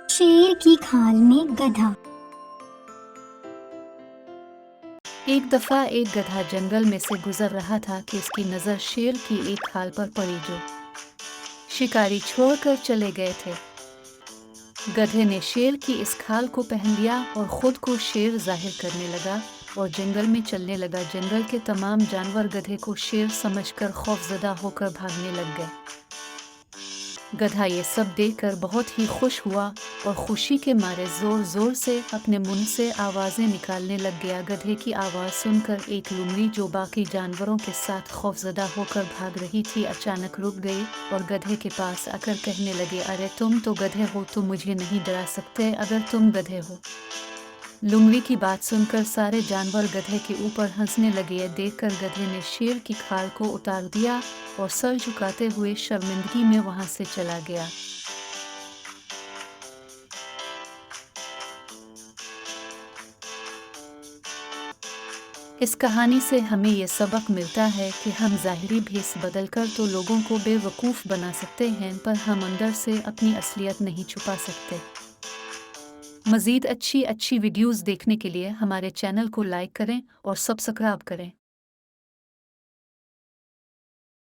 शेर की खाल में गधा। एक दफा एक गधा जंगल में से गुजर रहा था कि उसकी नजर शेर की एक खाल पर पड़ी जो शिकारी छोड़कर चले गए थे। गधे ने शेर की इस खाल को पहन लिया और खुद को शेर जाहिर करने लगा और जंगल में चलने लगा। जंगल के तमाम जानवर गधे को शेर समझकर खौफजदा होकर भागने लग गए। गधा ये सब देखकर बहुत ही खुश हुआ और खुशी के मारे जोर जोर से अपने मुंह से आवाजें निकालने लग गया। गधे की आवाज सुनकर एक लुमड़ी जो बाकी जानवरों के साथ खौफजदा होकर भाग रही थी अचानक रुक गई और गधे के पास आकर कहने लगे, अरे तुम तो गधे हो, तुम मुझे नहीं डरा सकते अगर तुम गधे हो। लुमड़ी की बात सुनकर सारे जानवर गधे के ऊपर हंसने लगे। यह देखकर गधे ने शेर की खाल को उतार दिया और सर झुकाते हुए शर्मिंदगी में वहां से चला गया। इस कहानी से हमें यह सबक मिलता है कि हम ज़ाहिरी भेस बदलकर तो लोगों को बेवकूफ़ बना सकते हैं, पर हम अंदर से अपनी असलियत नहीं छुपा सकते। मज़ीद अच्छी अच्छी वीडियोज़ देखने के लिए हमारे चैनल को लाइक करें और सब्सक्राइब करें।